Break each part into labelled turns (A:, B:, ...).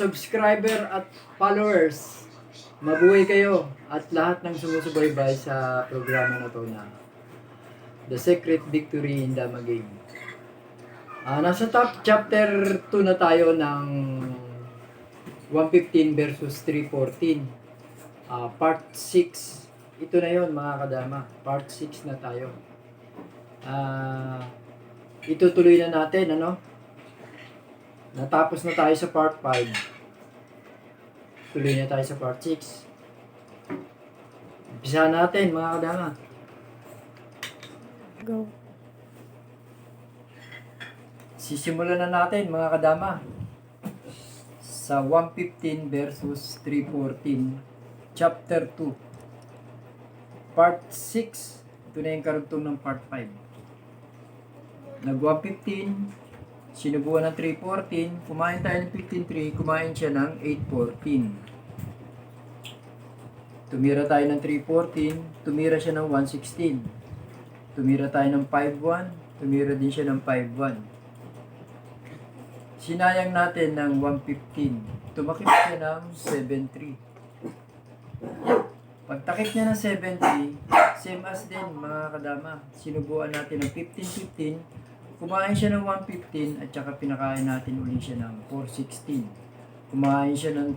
A: subscriber at followers. Mabuhay kayo at lahat ng sumusubaybay sa programa na to na The Secret Victory in Dama Game. Nasa top chapter 2 na tayo ng 115 versus 314. Part 6. Ito na yon mga kadama. Part 6 na tayo. Itutuloy na natin, ano? Natapos na tayo sa part 5. Tuloy na tayo sa part 6. Umpisa natin mga kadama.
B: Go.
A: Sisimulan na natin mga kadama sa 115 versus 314 chapter 2 part 6. Ito na yung karugtong ng part 5. Nag 115, sinubuan ng 314, kumain tayo ng 15-3, kumain siya ng 8-14. Tumira tayo ng 3-14, tumira siya ng 1-16. Tumira tayo ng 5-1, tumira din siya ng 5-1. Sinayang natin ng 115, tumakip siya ng 7-3. Pagtakip niya ng 7-3, same as din mga kadama. Sinubuan natin ng 15-15, kumain siya ng 115 at saka pinakain natin uli siya ng 416. Kumain siya ng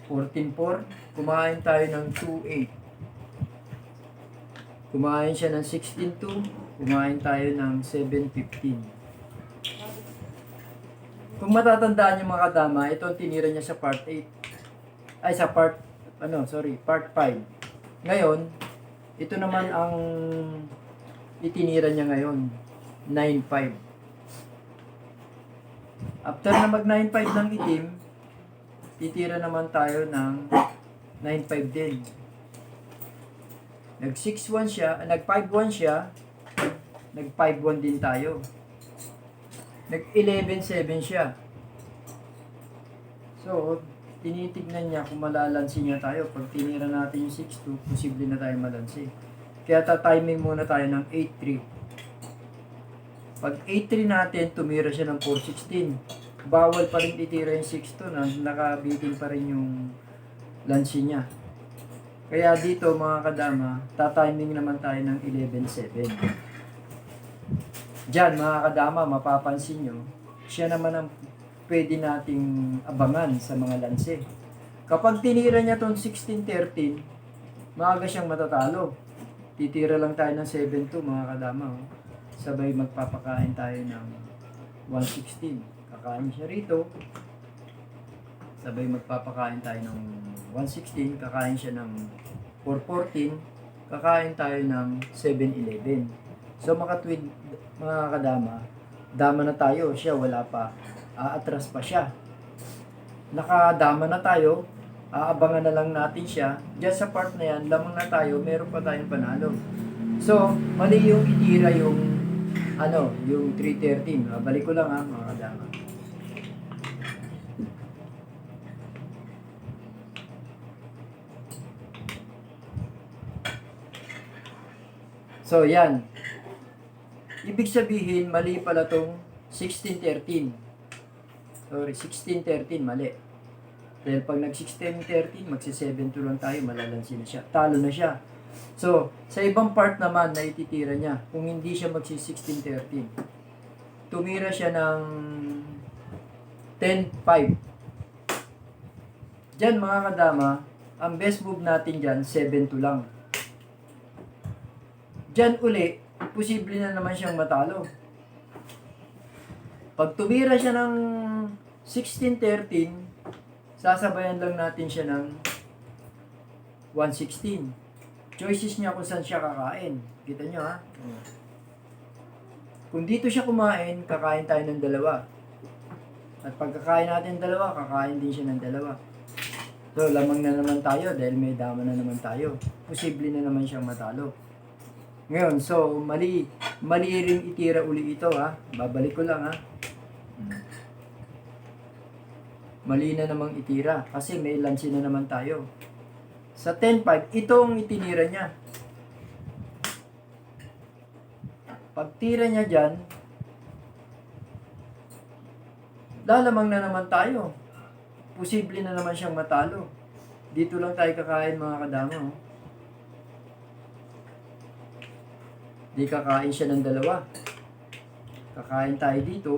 A: 14-4, kumain tayo ng 2-8. Kumain siya ng 16-2, kumain tayo ng 7-15. Kung matatandaan yung mga kadama, ito ang tinira niya sa part 8. Ay, sa part 5. Ngayon, ito naman ang itinira niya ngayon. 9-5. After na mag 9-5 ng itim, titira naman tayo ng 9-5 din. Nag 6-1 siya, nag 5-1 siya, nag 5-1 din tayo. Nag 11-7 siya. So, tinitignan niya kung malalansi niya tayo. Pag tinira natin yung 6-2, posible na tayo malansi. Kaya ta-timing muna tayo ng 8-3. Pag 8-3 natin, tumira siya ng 4-16. Bawal pa rin itira yung 6-2 na nakabitin pa rin yung lansi niya. Kaya dito mga kadama, ta-timing naman tayo ng 11-7. Diyan mga kadama, mapapansin nyo, siya naman ang pwede nating abangan sa mga lansi. Kapag tinira niya tong 16-13, maaga siyang matatalo. Titira lang tayo ng 7-2 mga kadama. Sabay magpapakain tayo ng 116. Kakain siya rito. Sabay magpapakain tayo ng 116. Kakain siya ng 414. Kakain tayo ng 711. So makatwid mga kadama, dama na tayo. Siya wala pa. Atras pa siya. Nakadama na tayo. Aabangan na lang natin siya. Diyan sa part na yan, lamang na tayo, meron pa tayong panalo. So, mali yung itira yung yung 313. Balik ko lang mga kadama. So, yan. Ibig sabihin, mali pala tong 1613. Sorry, 1613, mali. Dahil pag nag-1613, magsi-7-2 lang tayo, malalansi na siya. Talo na siya. So, sa ibang part naman na ititira niya, kung hindi siya magsi-1613, tumira siya ng 10-5. Diyan mga kadama, ang best move natin dyan, 7-2 lang. Diyan uli, posible na naman siyang matalo. Pag tumira siya ng 16-13, sasabayan lang natin siya ng 116. Choices niya kung saan siya kakain. Kita nyo ha? Kung dito siya kumain, kakain tayo ng dalawa. At pagkakain natin dalawa, kakain din siya ng dalawa. So, lamang na naman tayo dahil may dama na naman tayo. Posible na naman siyang matalo. Ngayon, so, mali rin itira uli ito ha. Babalik ko lang ha. Mali na namang itira kasi may lansi na naman tayo. Sa 10-5, itong itinira niya. Pag tira niya dyan, lalamang na naman tayo. posible na naman siyang matalo. Dito lang tayo kakain mga kadama. Oh. Di kakain siya ng dalawa. Kakain tayo dito.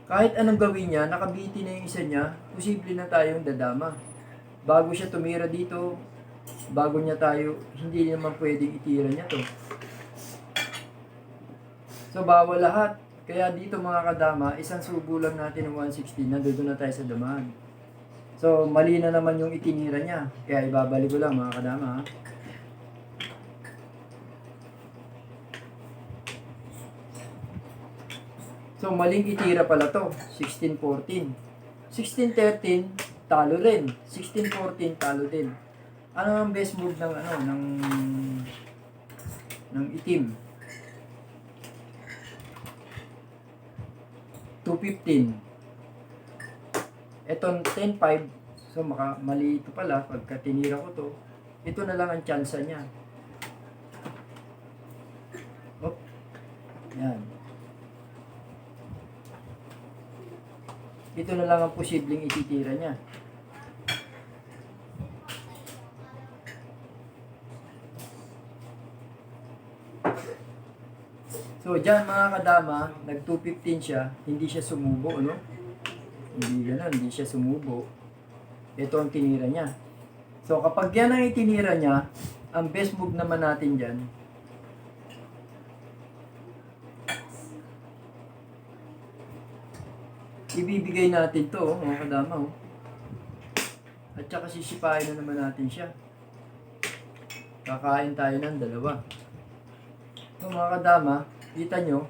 A: Kahit anong gawin niya, nakabiti na yung isa niya, posible na tayong dadama. Bago siya tumira dito, bago niya tayo, hindi naman pwedeng itira niya to. So, bawal lahat. Kaya dito mga kadama, isang subo lang natin ng 160, nandoon na tayo sa damahan. So, mali na naman yung itinira niya. Kaya ibabalik ko lang mga kadama. Ha? So, maling itira pala to. 16-14. 16-13, talo rin. 16-14, talo din. Ano ang best move ng ng itim? 215. Etong 10-5, so mali ito pala pagka tinira ko to. Ito na lang ang chance niya. Oh. Yan. Ito na lang ang posibleng ititira niya. So, dyan mga kadama, nag-215 siya, hindi siya sumubo, no? Hindi gano'n, hindi siya sumubo. Ito ang tinira niya. So, kapag yan ang itinira niya, ang best move naman natin dyan, ibibigay natin to, mga kadama, oh. At saka sisipain na naman natin siya. Kakain tayo ng dalawa. So, mga kadama, kita nyo,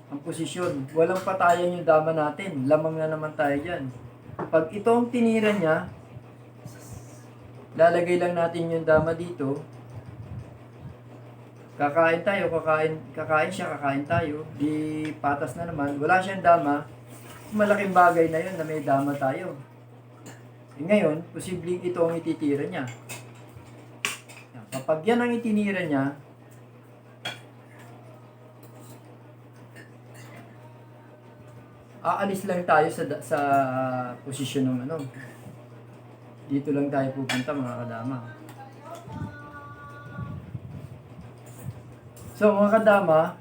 A: ang posisyon. Walang patayan yung dama natin. Lamang na naman tayo dyan. Pag itong tinira niya, lalagay lang natin yung dama dito. Kakain tayo, kakain siya, kakain tayo. Di patas na naman. Wala siyang dama. Malaking bagay na yun na may dama tayo. Ngayon, posibleng ito ang ititira niya. Kapag yan ang itinira niya, aalis lang tayo sa posisyon ng ano. Dito lang tayo pupunta mga kadama. So mga kadama,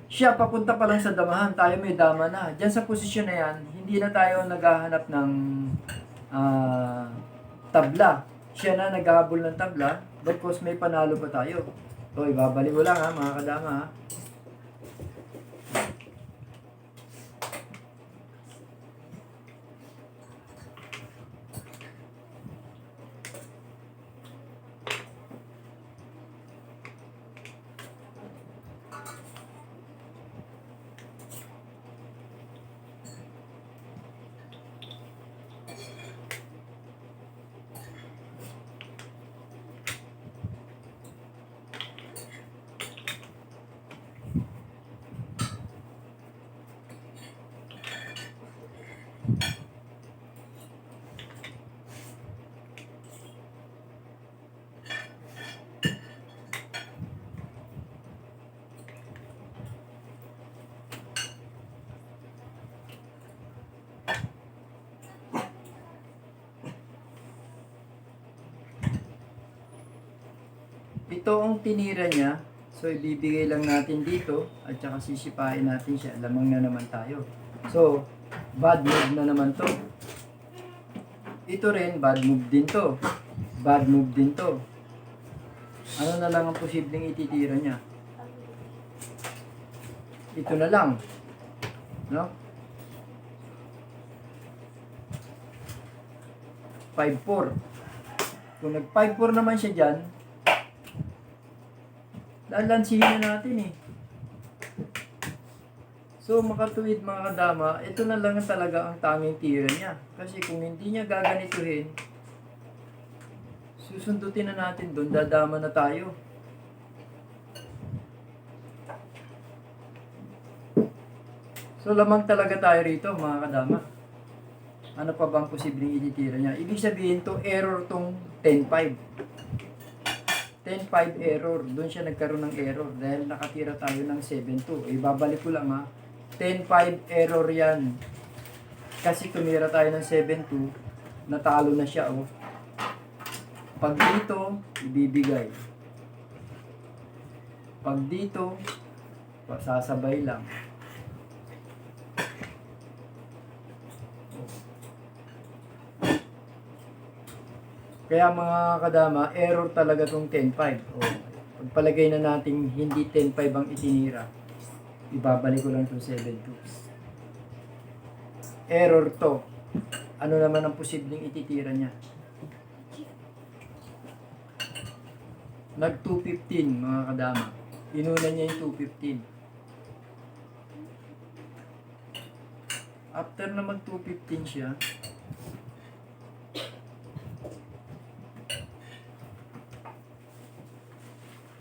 A: siya papunta pa lang sa damahan, tayo may dama na. Diyan sa posisyon na yan, hindi na tayo naghahanap ng tabla. Siya na naghahabol ng tabla because may panalo pa tayo. So ibabalik ko lang ha mga kadama ha. Ito ang tinira niya. So, ibibigay lang natin dito at saka sisipain natin siya. Lamang na naman tayo. So, bad move na naman to. Ito rin, bad move din to. Bad move din to. Ano na lang ang posibleng ititira niya? Ito na lang. No? 5-4. Kung nag 5-4 naman siya dyan, lalansihin na natin eh. So makatuwid mga kadama, ito na lang talaga ang tanging tira niya. Kasi kung hindi niya gaganituhin, susundutin na natin doon, dadama na tayo. So lamang talaga tayo rito mga kadama. Ano pa bang posibleng ititira niya? Ibig sabihin to error tong 10-5. 10-5 error. Doon siya nagkaroon ng error dahil nakatira tayo ng 7-2. Babalik ko lang ha. 10-5 error yan. Kasi tumira tayo ng 7-2, natalo na siya, oh. Pag dito, ibibigay. Pag dito, sasabay lang. Kaya mga kadama, error talaga tong 10-5. Oh, pagpalagay na natin hindi 10-5 ang itinira, ibabalik ko lang itong 7-2. Error to. Ano naman ang posibleng ititira niya? Nag 215 mga kadama. Inuna niya yung 215. After na mag 215 siya,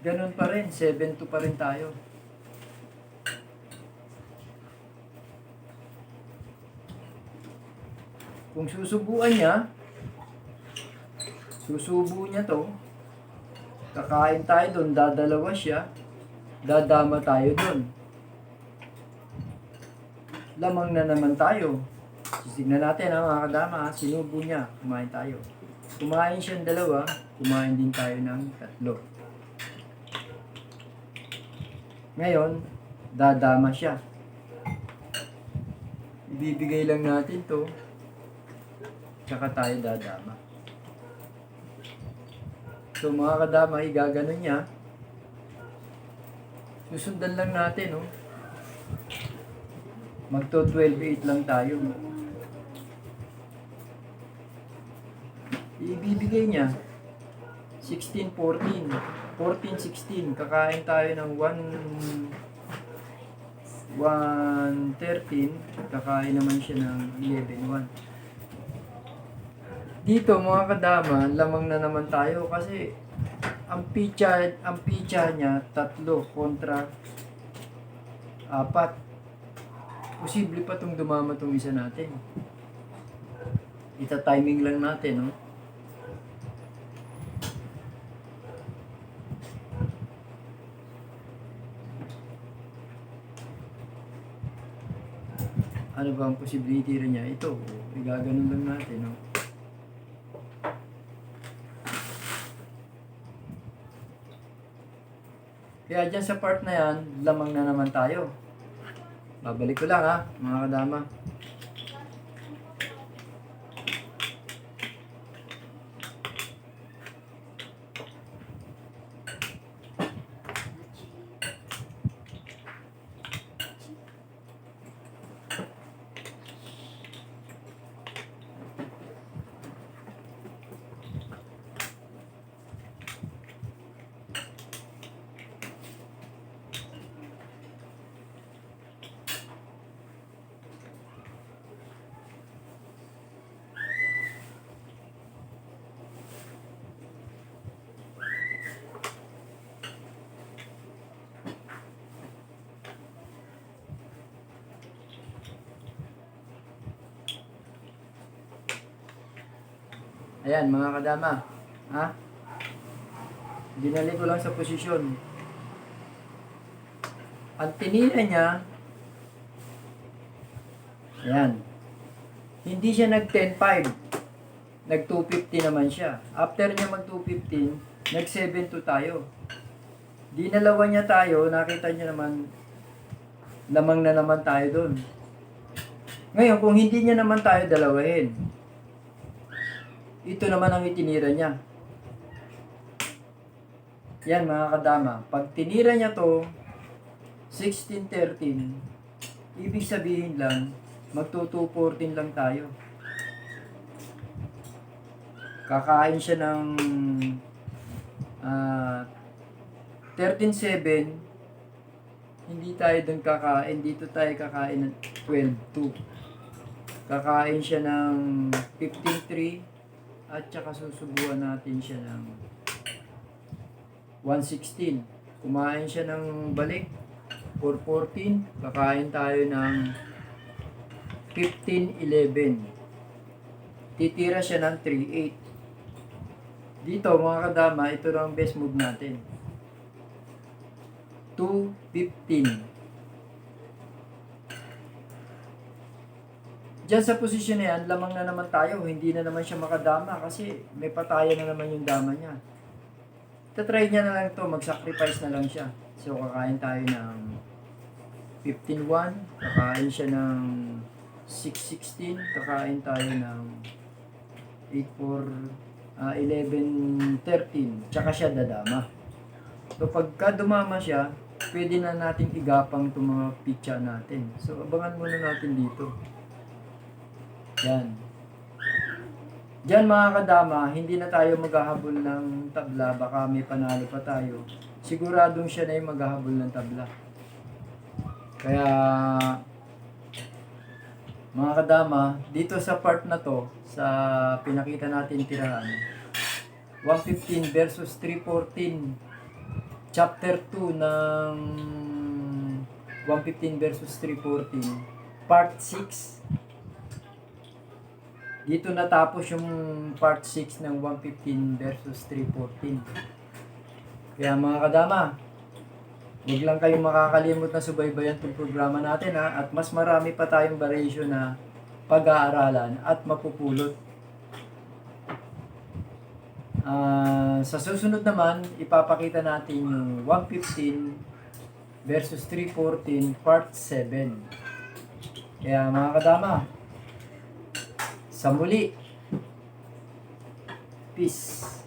A: ganun pa rin, 7-2 pa rin tayo. Kung susubuan niya, susubo niya to, kakain tayo doon, dadalawa siya, dadama tayo doon. Lamang na naman tayo. Sisignan natin mga kadama, sinubo niya, kumain tayo. Kumain siyang dalawa, kumain din tayo ng 3. Ngayon, dadama siya. Ibibigay lang natin to, tsaka tayo dadama. So mga kadama, igaganon niya. Susundan lang natin, oh. Magto 12-8 lang tayo. Ibibigay niya 16-14, 14-16. Kakain tayo ng 1-13. Kakain naman siya ng 11-1. Dito mga kadama, lamang na naman tayo kasi ang pitcha niya 3 kontra 4. Posible pa itong dumama itong isa natin. Ita-timing lang natin, no? Ano ba ang possibility rin niya? Ito, igaganon lang natin, no? Kaya dyan sa part na yan, lamang na naman tayo. Babalik ko lang ha, mga kadama. Ayan, mga kadama. Ha? Dinali ko lang sa posisyon. Ang tinira niya, ayan, hindi siya nag 10-5. Nag 250 naman siya. After niya mag 215, nag 7-2 tayo. Dinalawa niya tayo, nakita niya naman, lamang na naman tayo doon. Ngayon, kung hindi niya naman tayo dalawahin, ito naman ang itinira niya. Yan mga kadama. Pag tinira niya to 16-13, ibig sabihin lang, magto-2-14 lang tayo. Kakain siya ng 13-7. Hindi tayo dun kakain. Dito tayo kakain ng 12-2. Kakain siya ng 15-3. At saka susubuan natin siya ng 116. Kumain siya ng balik 414. Kakain tayo ng 1511. Titira siya ng 38. Dito mga kadama, ito lang ang best move natin. 215. Diyan sa posisyon na yan, lamang na naman tayo. Hindi na naman siya makadama kasi may patayan na naman yung dama niya. Tatry niya na lang to, mag-sacrifice na lang siya. So, kakain tayo ng 15-1, kakain siya ng 6-16, kakain tayo ng 11-13, tsaka siya dadama. So, pagka dumama siya, pwede na natin igapang itong mga pitcha natin. So, abangan muna natin dito. Yan. Diyan mga kadama, hindi na tayo maghahabol ng tabla, baka may panalo pa tayo. Siguradong siya na yung maghahabol ng tabla. Kaya, mga kadama, dito sa part na to, sa pinakita natin tirahan, 115 versus 314, chapter 2 ng 115 versus 314, part 6. Dito natapos yung part 6 ng 115 versus 314. Kaya mga kadama, huwag lang kayong makakalimot na subaybayan itong programa natin ha, at mas marami pa tayong variation na pag-aaralan at mapupulot. Sa susunod naman, ipapakita natin yung 115 versus 314 part 7. Kaya mga kadama, sa muli, peace.